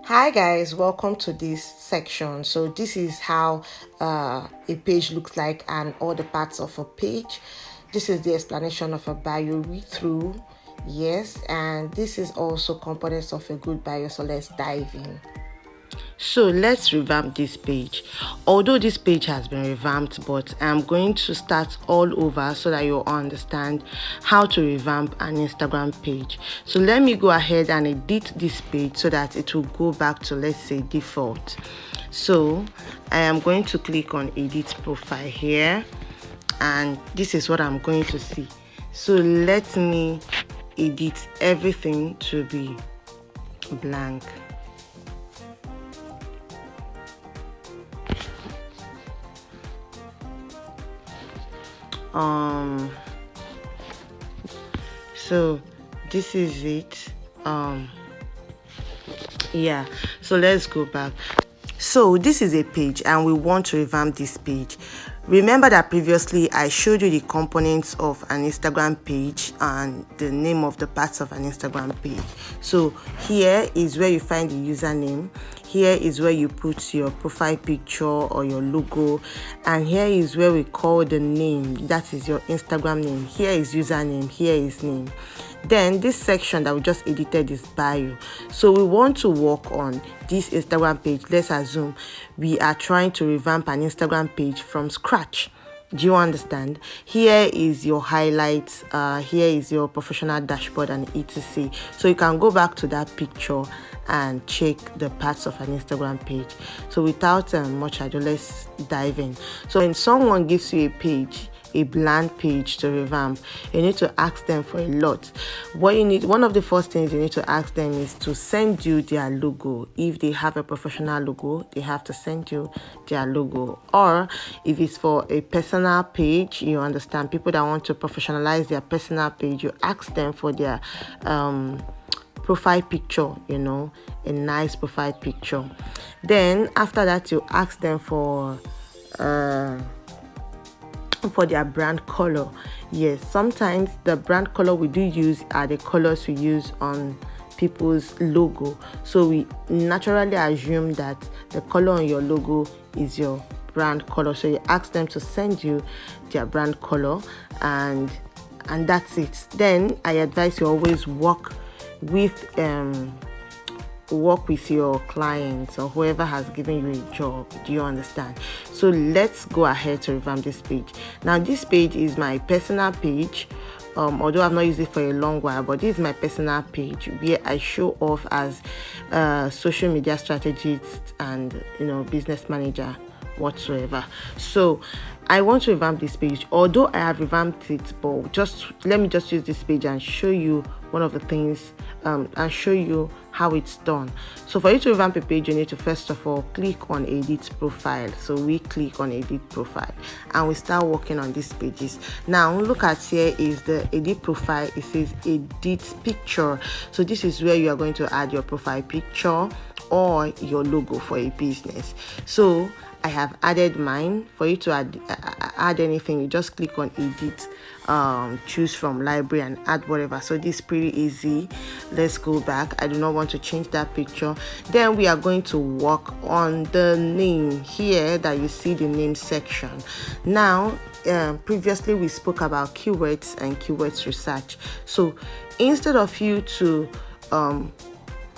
Hi guys, welcome to this section. So this is how a page looks like and all the parts of a page. This is the explanation of a bio, read through, yes, and this is also components of a good bio. So let's dive in. So let's revamp this page. Although this page has been revamped, but I'm going to start all over so that you'll understand how to revamp an Instagram page. So let me go ahead and edit this page so that it will go back to, let's say, default. So I am going to click on edit profile here, and this is what I'm going to see. So let me edit everything to be blank. So this is it. Yeah, so let's go back. So this is a page and we want to revamp this page. Remember that previously I showed you the components of an Instagram page and the name of the parts of an Instagram page. So here is where you find the username. Here is where you put your profile picture or your logo, and here is where we call the name, that is your Instagram name. Here is username, here is name. Then this section that we just edited is bio. So we want to work on this Instagram page. Let's assume we are trying to revamp an Instagram page from scratch. Do you understand? Here is your highlights, here is your professional dashboard and etc. So you can go back to that picture and check the parts of an Instagram page. So without much ado, let's dive in. So when someone gives you a page, a blank page to revamp, you need to ask them for a lot. What you need, one of the first things you need to ask them is to send you their logo. If they have a professional logo, they have to send you their logo. Or if it's for a personal page, you understand, people that want to professionalize their personal page, you ask them for their profile picture, you know, a nice profile picture. Then after that, you ask them for their brand color. Yes, sometimes the brand color we do use are the colors we use on people's logo. So we naturally assume that the color on your logo is your brand color. So you ask them to send you their brand color, and that's it. Then I advise you always work with your clients or whoever has given you a job. Do you understand? So let's go ahead to revamp this page. Now this page is my personal page, although I've not used it for a long while, but this is my personal page where I show off as social media strategist and business manager whatsoever. So I want to revamp this page, although I have revamped it, but let me just use this page and show you one of the things and show you how it's done. So for you to revamp a page, you need to first of all click on edit profile. So we click on edit profile and we start working on these pages. Now look at, here is the edit profile. It says edit picture. So this is where you are going to add your profile picture or your logo for a business. So I have added mine. For you to add anything, you just click on edit, choose from library and add whatever. So this is pretty easy. Let's go back. I do not want to change that picture. Then we are going to work on the name here that you see, the name section. Now previously we spoke about keywords and keywords research. So instead of you to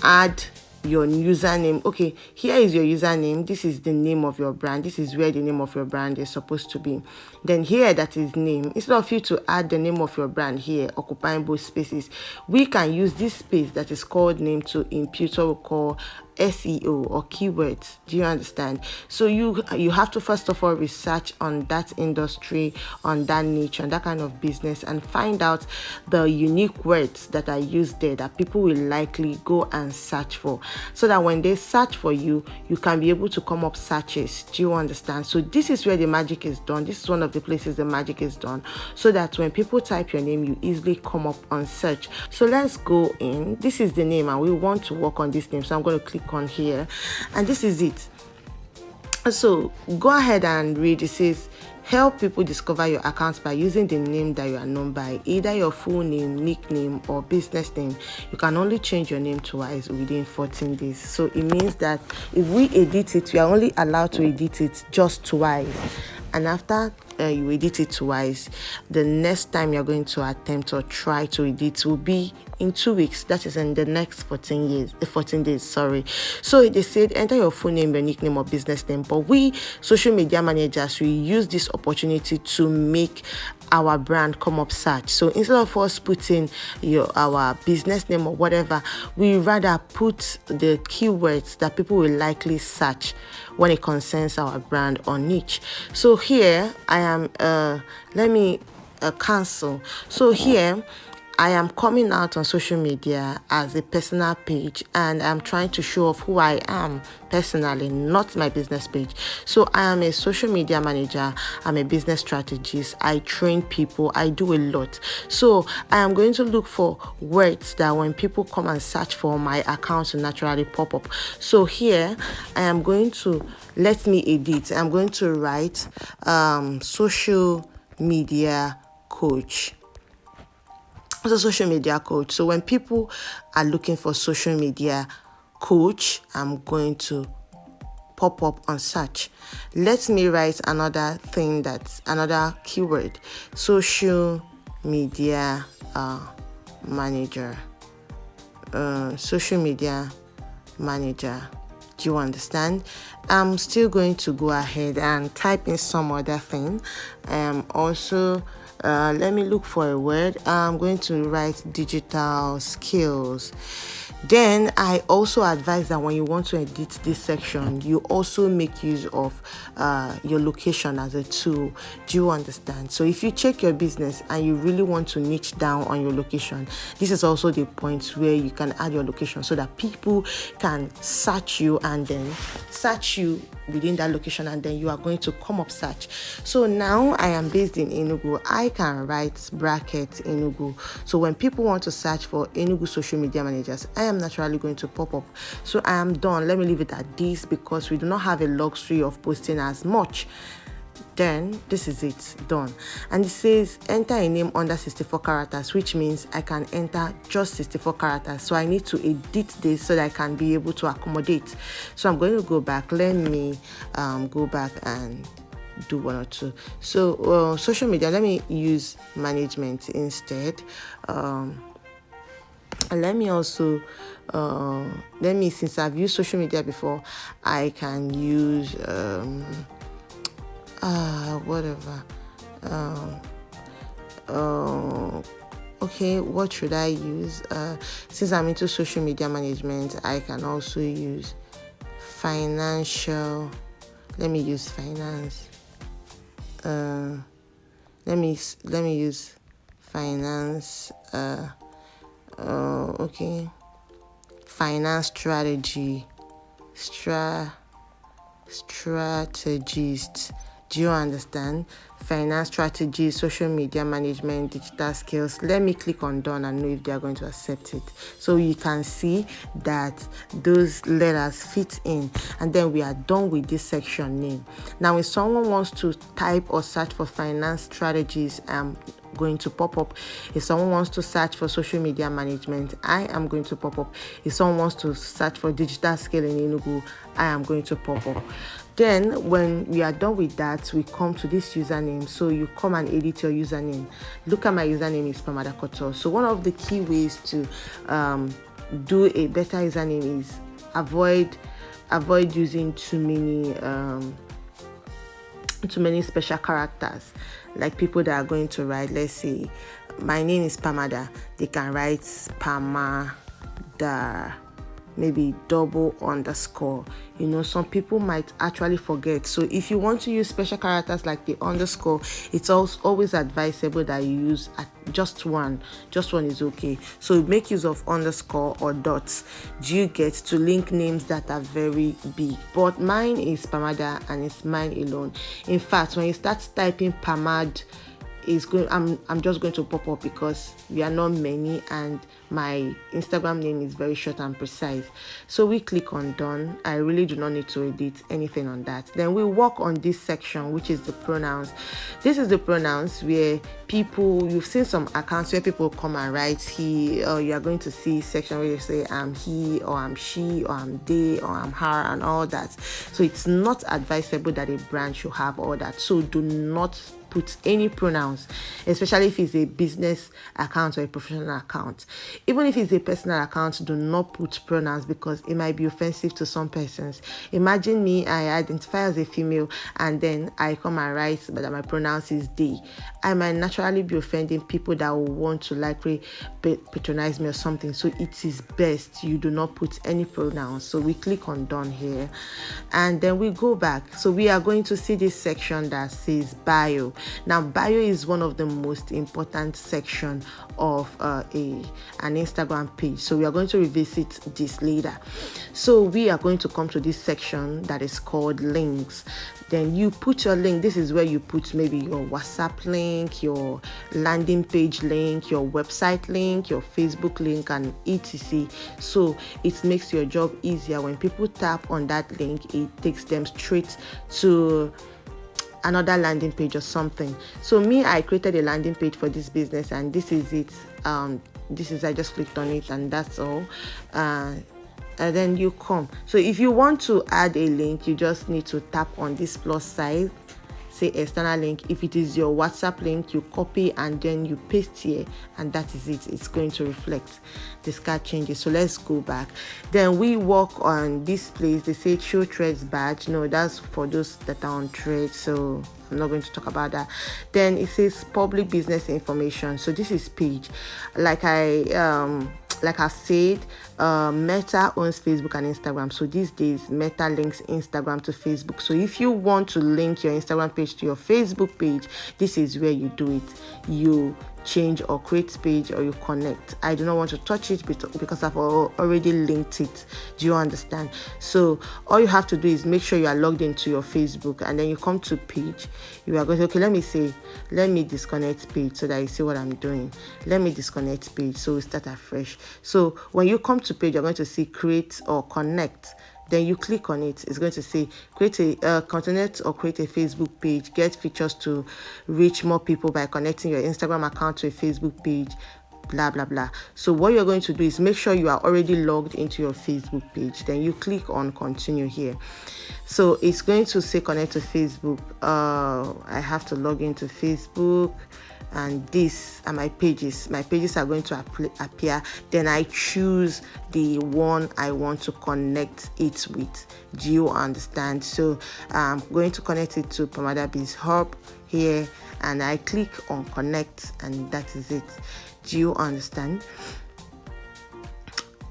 add your username, okay, here is your username, this is the name of your brand, this is where the name of your brand is supposed to be. Then here, that is name. Instead of you to add the name of your brand here, occupying both spaces, we can use this space that is called name to impute what we call SEO or keywords. Do you understand? So you have to first of all research on that industry, on that niche, on that kind of business, and find out the unique words that are used there that people will likely go and search for, so that when they search for you, you can be able to come up searches. Do you understand? So this is where the magic is done. This is one of the places the magic is done, so that when people type your name, you easily come up on search. So let's go in. This is the name and we want to work on this name. So I'm going to click on here and this is it. So go ahead and read. It says, help people discover your account by using the name that you are known by, either your full name, nickname, or business name. You can only change your name twice within 14 days. So it means that if we edit it, we are only allowed to edit it just twice. And after you edit it twice, the next time you're going to attempt or try to edit will be in 2 weeks. That is in the next 14 days. So they said enter your full name, your nickname, or business name. But we social media managers, we use this opportunity to make our brand come up search. So instead of us putting our business name or whatever, we rather put the keywords that people will likely search when it concerns our brand or niche. So here I am let me cancel. So here I am coming out on social media as a personal page, and I'm trying to show off who I am personally, not my business page. So I am a social media manager, I'm a business strategist, I train people, I do a lot. So I am going to look for words that when people come and search for, my account will naturally pop up. So here I am going to, let me edit. I'm going to write social media coach. As a social media coach. So when people are looking for social media coach, I'm going to pop up on search. Let me write another thing, that's another keyword, social media manager. Social media manager. Do you understand? I'm still going to go ahead and type in some other thing. Also, let me look for a word. I'm going to write digital skills. Then I also advise that when you want to edit this section, you also make use of your location as a tool. Do you understand? So if you check your business and you really want to niche down on your location, this is also the point where you can add your location so that people can search you and then search you within that location, and then you are going to come up search. So now I am based in Enugu. I can write bracket Enugu. So when people want to search for Enugu social media managers, I am naturally going to pop up. So I am done. Let me leave it at this because we do not have a luxury of posting as much. Then this is it, done. And it says enter a name under 64 characters, which means I can enter just 64 characters. So I need to edit this so that I can be able to accommodate. So I'm going to go back. Let me go back and do one or two. So social media, let me use management instead. And let me also since I've used social media before, I can use whatever. Okay, what should I use? Since I'm into social media management, I can also use financial. Let me use finance. Let me use finance. Okay, finance strategy, strategist. Do you understand? Finance strategy, social media management, digital skills. Let me click on done and know if they are going to accept it. So you can see that those letters fit in, and then we are done with this section name. Now if someone wants to type or search for finance strategies, I'm going to pop up. If someone wants to search for social media management, I am going to pop up. If someone wants to search for digital skill in Enugu, I am going to pop up. Then when we are done with that, we come to this username. So you come and edit your username. Look at my username is Pamada Koto. So one of the key ways to do a better username is avoid using too many special characters, like people that are going to write, let's say my name is Pamada, they can write Pamada, maybe double underscore. You know, some people might actually forget. So if you want to use special characters like the underscore, it's always advisable that you use just one is okay. So make use of underscore or dots. Do you get to link names that are very big? But mine is Pamada and it's mine alone. In fact, when you start typing Pamad is going, I'm just going to pop up because we are not many and my Instagram name is very short and precise. So we click on done. I really do not need to edit anything on that. Then we work on this section, which is the pronouns. This is the pronouns where people, you've seen some accounts where people come and write he, or you are going to see section where you say I'm he, or I'm she, or I'm they, or I'm her, and all that. So it's not advisable that a brand should have all that. So do not put any pronouns, especially if it's a business account or a professional account. Even if it's a personal account, do not put pronouns because it might be offensive to some persons. Imagine me, I identify as a female and then I come and write that my pronouns is they. I might naturally be offending people that will want to likely patronize me or something. So it is best you do not put any pronouns. So we click on done here and then we go back. So we are going to see this section that says bio. Now bio is one of the most important section of an Instagram page, so we are going to revisit this later. So we are going to come to this section that is called links. Then you put your link. This is where you put maybe your WhatsApp link, your landing page link, your website link, your Facebook link, and etc. So it makes your job easier. When people tap on that link, it takes them straight to another landing page or something. So me, I created a landing page for this business and this is it. I just clicked on it and that's all. And then you come. So if you want to add a link, you just need to tap on this plus sign, say external link. If it is your WhatsApp link, you copy and then you paste here and that is it. It's going to reflect the card changes. So let's go back. Then we work on this place. They say show threads badge. No, that's for those that are on threads, so I'm not going to talk about that. Then it says public business information. So this is page, like I said, Meta owns Facebook and Instagram. So these days, Meta links Instagram to Facebook. So if you want to link your Instagram page to your Facebook page, this is where you do it. You change or create page or you connect. I do not want to touch it because I've already linked it. Do you understand? So all you have to do is make sure you are logged into your Facebook and then you come to page. You are going to, okay, let me disconnect page so that you see what I'm doing. Let me disconnect page so we start afresh. So when you come to page, you're going to see create or connect. Then you click on it. It's going to say create a connect or create a Facebook page. Get features to reach more people by connecting your Instagram account to a Facebook page. Blah blah blah. So what you're going to do is make sure you are already logged into your Facebook page. Then you click on continue here. So it's going to say connect to Facebook. I have to log into Facebook. And these are my pages. My pages are going to appear. Then I choose the one I want to connect it with. Do you understand? So I'm going to connect it to Pomada Biz Hub here, and I click on connect, and that is it. Do you understand?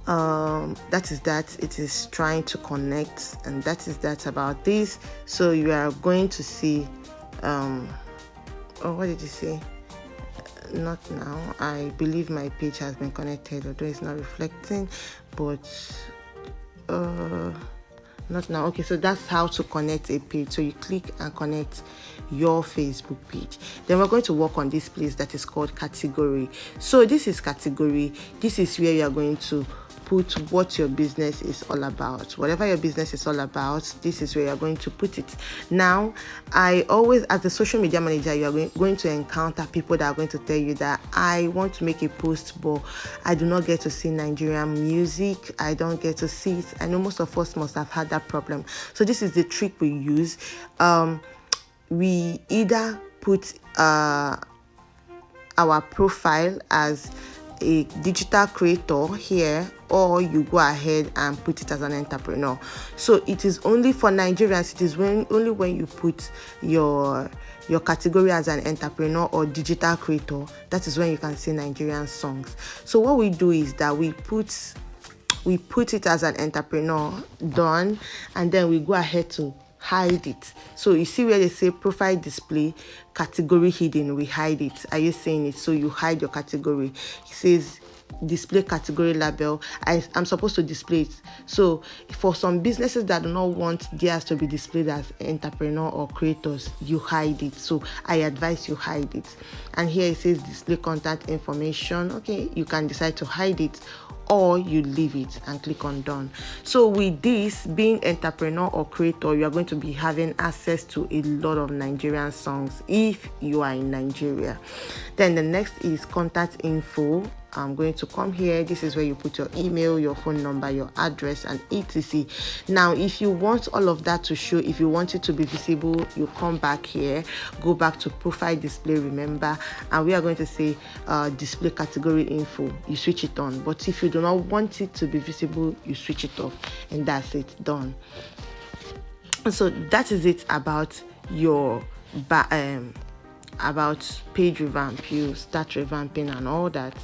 That is that. It is trying to connect, and that is that about this. So you are going to see. What did you say? Not now. I believe my page has been connected, although it's not reflecting, but not now. Okay, so that's how to connect a page. So you click and connect your Facebook page. Then we're going to work on this place that is called category. So this is category. This is where you are going to put what your business is all about. Whatever your business is all about, this is where you're going to put it. Now, I always, as a social media manager, you are going to encounter people that are going to tell you that I want to make a post, but I do not get to see Nigerian music. I don't get to see it. I know most of us must have had that problem. So this is the trick we use. We either put our profile as a digital creator here, or you go ahead and put it as an entrepreneur. So it is only for Nigerians. It is only when you put your category as an entrepreneur or digital creator, that is when you can see Nigerian songs. So what we do is that we put it as an entrepreneur, done, and then we go ahead to hide it. So you see where they say profile display, category hidden, we hide it. Are you saying it? So you hide your category. It says display category label, I'm supposed to display it. So for some businesses that do not want theirs to be displayed as entrepreneur or creators, you hide it. So I advise you hide it. And here it says display contact information. Okay, you can decide to hide it or you leave it and click on done. So with this, being entrepreneur or creator, you are going to be having access to a lot of Nigerian songs if you are in Nigeria. Then the next is contact info. I'm going to come here. This is where you put your email, your phone number, your address, and etc. Now, if you want all of that to show, if you want it to be visible, you come back here, go back to profile display, remember, and we are going to say display category info. You switch it on. But if you do not want it to be visible, you switch it off, and that's it, done. So that is it about your about page revamp. You start revamping and all that.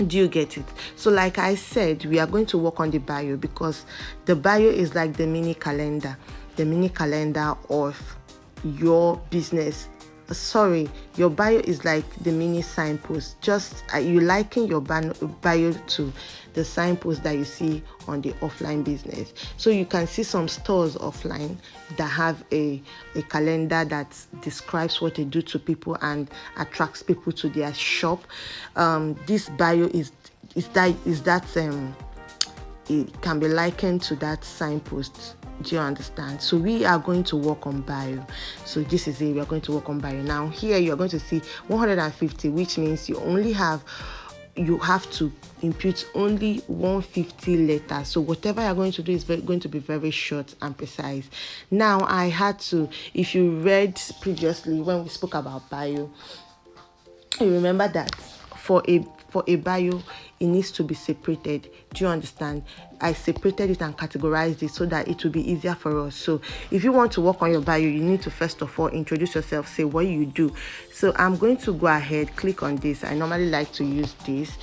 Do you get it? So like I said, we are going to work on the bio, because the bio is like the mini calendar of your business. Sorry, your bio is like the mini signpost. Just you liken your bio to the signpost that you see on the offline business. So you can see some stores offline that have a calendar that describes what they do to people and attracts people to their shop. This bio is that it can be likened to that signpost. Do you understand? So we are going to work on bio. So this is it. We are going to work on bio. Now here you are going to see 150, which means you have to input only 150 letters. So whatever you're going to do is going to be very short and precise. Now I had to, if you read previously when we spoke about bio, you remember that for a bio, it needs to be separated. Do you understand? I separated it and categorized it so that it will be easier for us. So if you want to work on your bio, you need to first of all introduce yourself, say what you do. So I'm going to go ahead, click on this. I normally like to use this.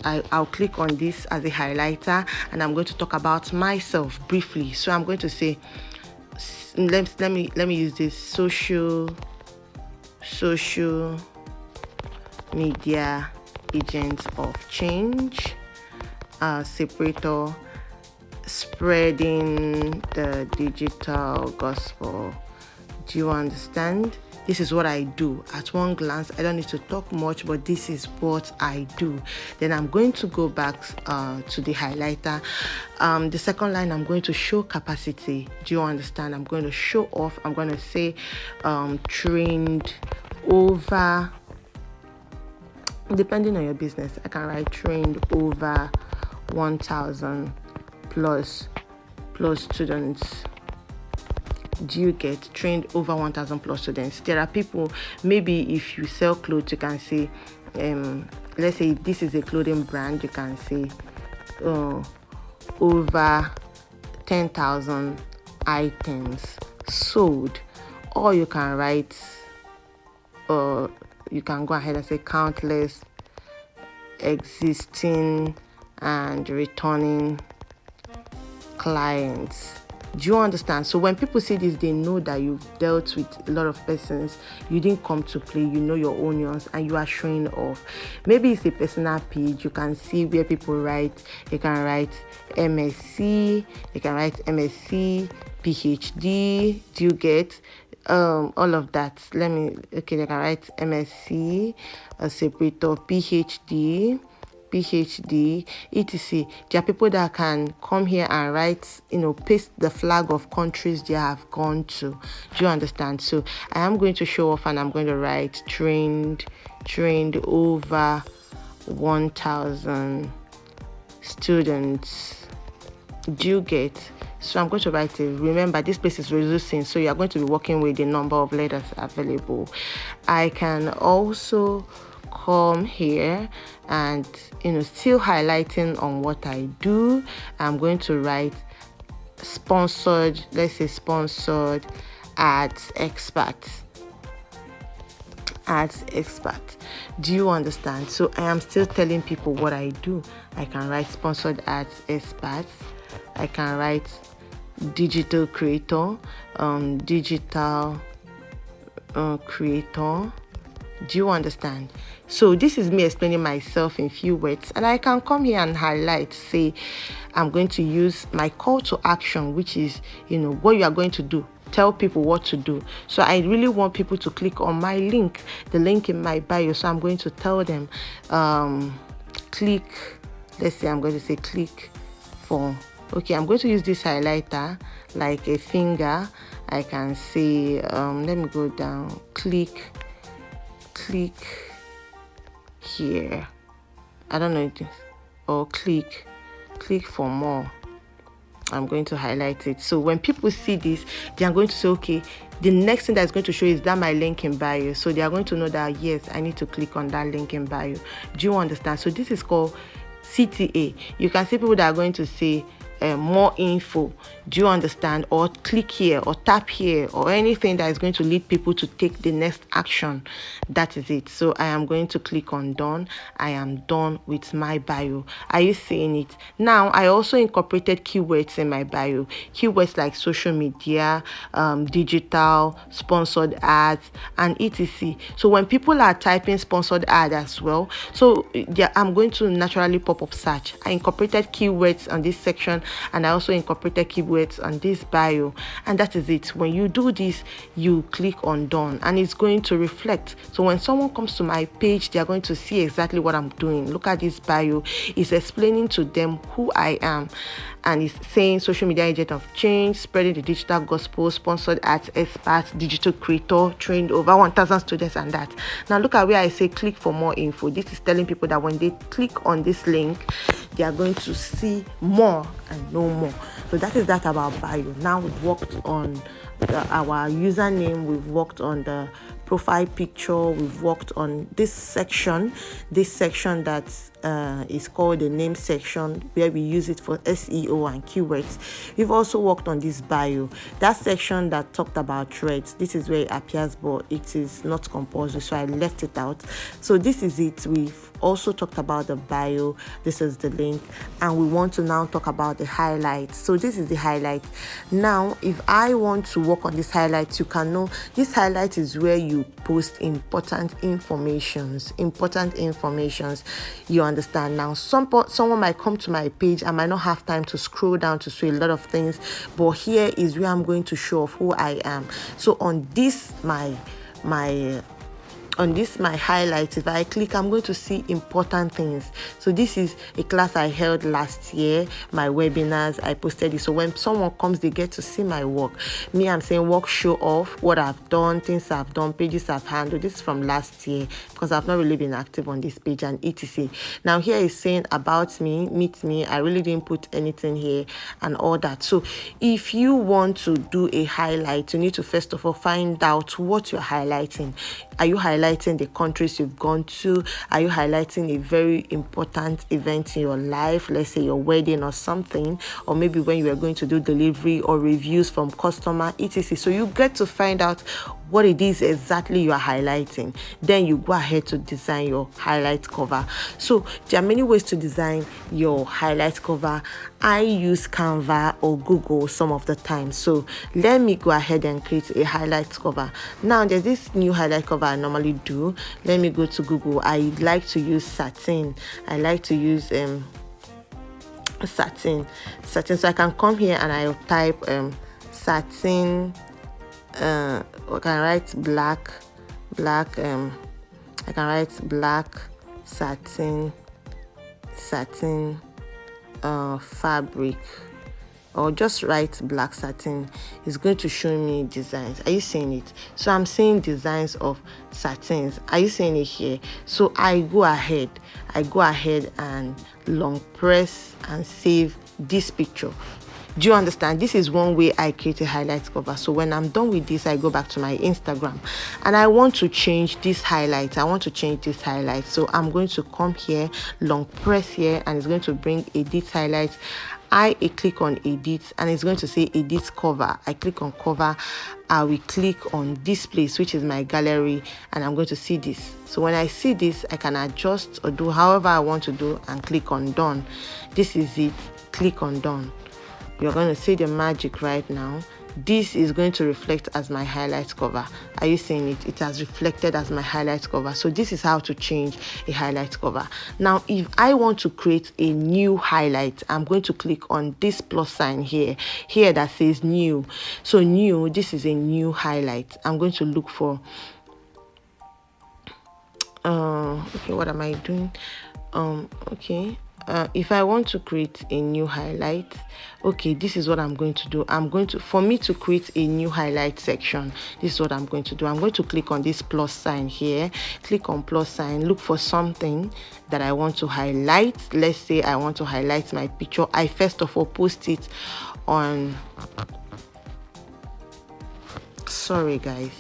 I'll click on this as a highlighter, and I'm going to talk about myself briefly. So I'm going to say, let me use this social media agent of change, separator, spreading the digital gospel. Do you understand? This is what I do. At one glance, I don't need to talk much, but this is what I do. Then I'm going to go back to the highlighter. The second line, I'm going to show capacity. Do you understand? I'm going to show off. I'm going to say trained over, depending on your business, I can write trained over 1,000 plus students. Do you get? Trained over 1,000 plus students. There are people, maybe if you sell clothes, you can say, let's say this is a clothing brand, you can say over 10,000 items sold. Or you can write, you can go ahead and say countless existing and returning clients. Do you understand? So when people see this, they know that you've dealt with a lot of persons. You didn't come to play. You know your onions, and you are showing off. Maybe it's a personal page. You can see where people write. You can write MSc. You can write MSc, PhD. Do you get? All of that. They can write MSc, a separator, PhD, etc. There are people that can come here and write, paste the flag of countries they have gone to. Do you understand? So I am going to show off, and I'm going to write trained over 1,000 students. Do you get? So I'm going to write it. Remember, this place is reducing, so you are going to be working with the number of letters available. I can also come here and still highlighting on what I do. I'm going to write sponsored, let's say sponsored ads expert. Do you understand? So I am still telling people what I do. I can write sponsored ads experts. I can write digital creator, creator. Do you understand? So this is me explaining myself in few words, and I can come here and highlight, say I'm going to use my call to action, which is, what you are going to do. Tell people what to do. So I really want people to click on my link, the link in my bio. So I'm going to tell them, click, let's say I'm going to say click for, okay, I'm going to use this highlighter like a finger. I can say, let me go down, click here. I don't know if this, or click for more. I'm going to highlight it. So when people see this, they are going to say, okay, the next thing that's going to show is that my link in bio. So they are going to know that, yes, I need to click on that link in bio. Do you understand? So this is called CTA. You can see people that are going to say more info. Do you understand? Or click here or tap here or anything that is going to lead people to take the next action. That is it. So I am going to click on done. I am done with my bio. Are you seeing it? Now I also incorporated keywords in my bio. Keywords like social media, digital, sponsored ads, and etc. So when people are typing sponsored ad as well, so I'm going to naturally pop up search. I incorporated keywords on this section, and I also incorporated keywords on this bio, and that is it. When you do this, you click on done, and it's going to reflect. So when someone comes to my page, they are going to see exactly what I'm doing. Look at this bio. It's explaining to them who I am, and it's saying social media agent of change, spreading the digital gospel, sponsored ads expert, digital creator, trained over 1,000 students, and that. Now look at where I say click for more info. This is telling people that when they click on this link, they are going to see more and know more. So that is that about bio. Now we've worked on our username, we've worked on the profile picture, we've worked on this section that is called the name section, where we use it for SEO and keywords. We've also worked on this bio, that section that talked about threads. This is where it appears, but it is not compulsory, so I left it out. So this is it. We've also talked about the bio. This is the link, and we want to now talk about the highlights. So this is the highlight. Now if I want to work on this highlight, you can know this highlight is where you post important informations. You understand? Now someone might come to my page, I might not have time to scroll down to see a lot of things, but here is where I'm going to show off who I am. So on this my highlights, if I click, I'm going to see important things. So this is a class I held last year, my webinars, I posted it. So when someone comes, they get to see my work. Me, I'm saying work, show off what I've done, things I've done, pages I've handled. This is from last year because I've not really been active on this page, and etc. Now here is saying about me, meet me. I really didn't put anything here and all that. So if you want to do a highlight, you need to first of all find out what you're highlighting. Are you highlighting the countries you've gone to? Are you highlighting a very important event in your life, let's say your wedding or something, or maybe when you are going to do delivery or reviews from customer, etc. So you get to find out what it is exactly you are highlighting. Then you go ahead to design your highlight cover. So there are many ways to design your highlight cover. I use Canva or Google some of the time. So let me go ahead and create a highlight cover. Now there's this new highlight cover I normally do. Let me go to Google. I like to use satin. I like to use satin. So I can come here and I'll type satin. I can write black. I can write black satin fabric, or just write black satin. It's going to show me designs. Are you seeing it? So I'm seeing designs of satins. Are you seeing it here? So I go ahead and long press and save this picture. Do you understand? This is one way I create a highlight cover. So when I'm done with this, I go back to my Instagram and I want to change this highlight. So I'm going to come here, long press here, and it's going to bring edit highlights. I click on edit and it's going to say edit cover. I click on cover. I will click on this place, which is my gallery, and I'm going to see this. So when I see this, I can adjust or do however I want to do and click on done. This is it. Click on done. You're going to see the magic right now. this is going to reflect as my highlight cover. Are you seeing it? It has reflected as my highlight cover. So this is how to change a highlight cover. Now if I want to create a new highlight, I'm going to click on this plus sign here that says new. So new, this is a new highlight. I'm going to look for okay, what am I doing? Okay, if I want to create a new highlight, okay, this is what I'm going to do. For me to create a new highlight section, this is what I'm going to do. I'm going to click on this plus sign here, click on plus sign, look for something that I want to highlight. Let's say I want to highlight my picture. I first of all post it on, sorry guys,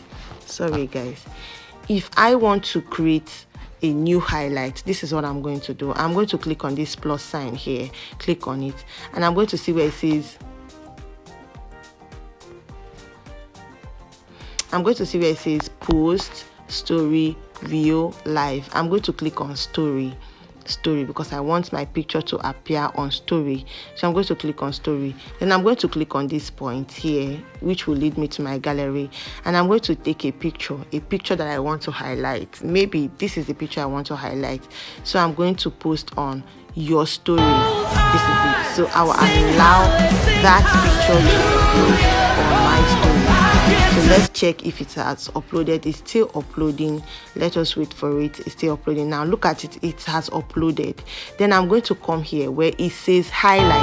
if I want to create a new highlight, this is what I'm going to do. I'm going to click on this plus sign here, click on it, and I'm going to see where it says, post, story, view, live. I'm going to click on story because I want my picture to appear on story. So I'm going to click on story. Then I'm going to click on this point here, which will lead me to my gallery, and I'm going to take a picture that I want to highlight. Maybe this is the picture I want to highlight. So I'm going to post on your story. This is it. So I will allow that picture to upload on my story. So let's check if it has uploaded. It's still uploading. Let us wait for it. It's still uploading. Now look at it. It has uploaded. Then I'm going to come here where it says highlight.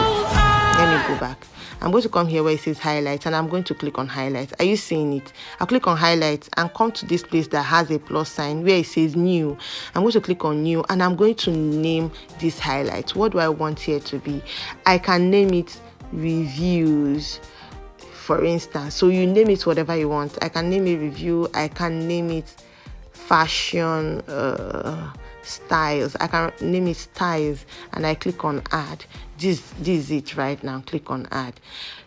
Let me go back. I'm going to come here where it says highlight, and I'm going to click on highlight. Are you seeing it? I'll click on highlight and come to this place that has a plus sign where it says new. I'm going to click on new, and I'm going to name this highlight. What do I want here to be? I can name it reviews, for instance. So you name it whatever you want. I can name it review. I can name it fashion styles. I can name it styles, and I click on add. This is it right now. Click on add.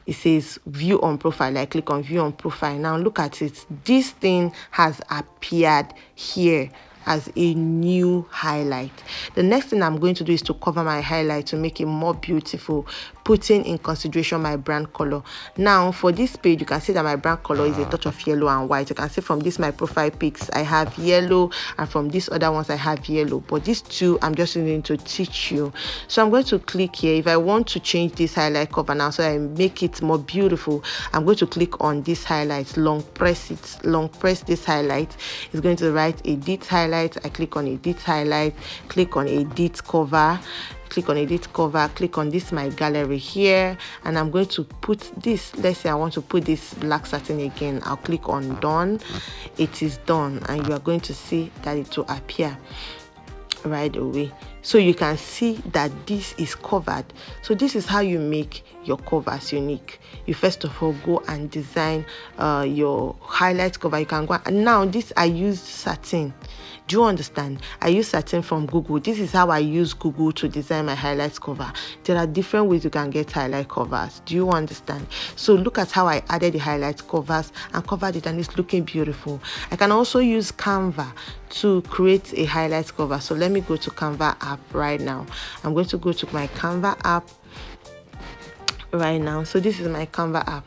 It says view on profile. I click on view on profile. Now look at it. This thing has appeared here as a new highlight. The next thing I'm going to do is to cover my highlight to make it more beautiful, putting in consideration my brand color. Now for this page, you can see that my brand color is a touch of yellow and white. You can see from this my profile pics I have yellow, and from these other ones I have yellow, but these two I'm just going to teach you. So I'm going to click here. If I want to change this highlight cover now so I make it more beautiful, I'm going to click on this highlight, long press this highlight. It's going to write edit highlight. I click on edit highlight, click on edit cover, click on this my gallery here, and I'm going to put this. Let's say I want to put this black satin again. I'll click on done. It is done, and you are going to see that it will appear right away. So you can see that this is covered. So this is how you make your covers unique. You first of all go and design your highlight cover. You can go, and now this I use satin. Do you understand? I use satin from Google. This is how I use Google to design my highlight cover. There are different ways you can get highlight covers. Do you understand? So look at how I added the highlight covers and covered it, and it's looking beautiful. I can also use Canva to create a highlight cover. So let me go to Canva app right now. I'm going to go to my Canva app right now. So this is my Canva app.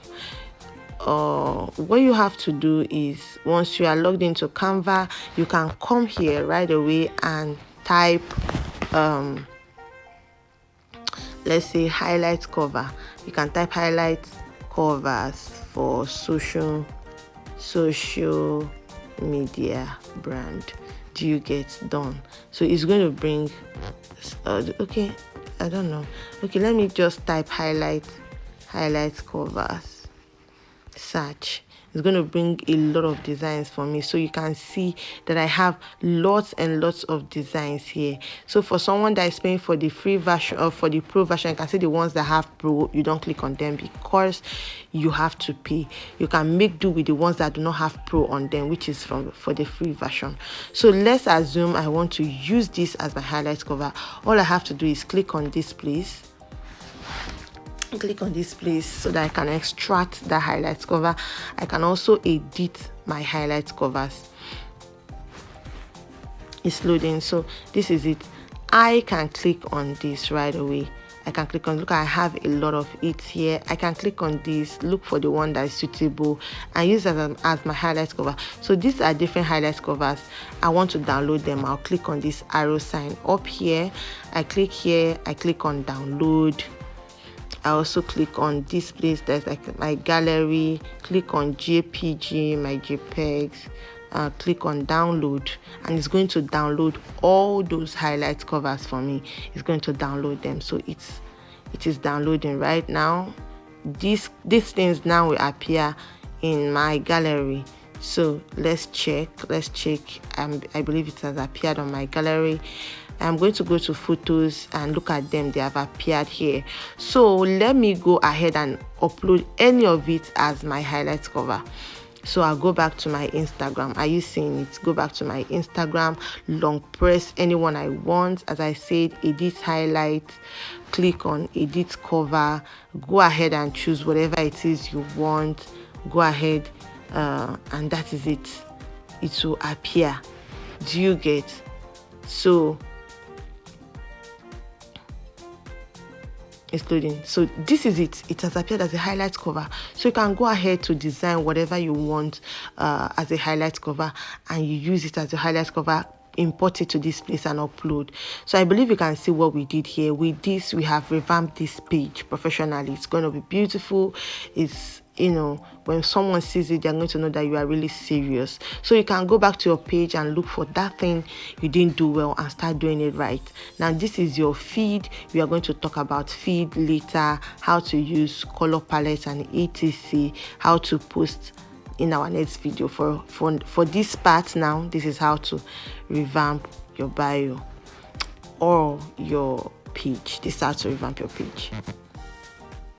What you have to do is, once you are logged into Canva, you can come here right away and type let's say highlight cover. You can type highlight covers for social media brand. Do you get done? So it's going to bring okay, I don't know. Okay, let me just type highlight covers. Search. It's going to bring a lot of designs for me, so you can see that I have lots and lots of designs here. So for someone that is paying for the free version or for the pro version, you can see the ones that have pro, you don't click on them because you have to pay. You can make do with the ones that do not have pro on them, which is for the free version. So let's assume I want to use this as my highlight cover. All I have to do is click on this place. Click on this place so that I can extract the highlight cover. I can also edit my highlight covers. It's loading. So this is it. I can click on this right away I can click on, look, I have a lot of it here. I can click on this, look for the one that is suitable and use it as my highlight cover. So these are different highlight covers. I want to download them. I'll click on this arrow sign up here. I click here, I click on download. I also click on this place that's like my gallery, click on JPG, my JPEGs, click on download, and it's going to download all those highlight covers for me. It's going to download them. So it is downloading right now. These things now will appear in my gallery. So let's check. I believe it has appeared on my gallery. I'm going to go to photos and look at them. They have appeared here. So let me go ahead and upload any of it as my highlight cover. So I'll go back to my Instagram. Are you seeing it? Go back to my Instagram, long press anyone I want. As I said, edit highlight, click on edit cover, go ahead and choose whatever it is you want. Go ahead, and that is it. It will appear. Do you get? So it's loading. So this is it. It has appeared as a highlight cover. So you can go ahead to design whatever you want as a highlight cover, and you use it as a highlight cover, import it to this place and upload. So I believe you can see what we did here. With this, we have revamped this page professionally. It's going to be beautiful. It's, you know, when someone sees it, they're going to know that you are really serious. So you can go back to your page and look for that thing you didn't do well and start doing it right. Now this is your feed. We are going to talk about feed later, how to use color palettes and etc, how to post in our next video. For this part now, this is how to revamp your bio or your page. This is how to revamp your page.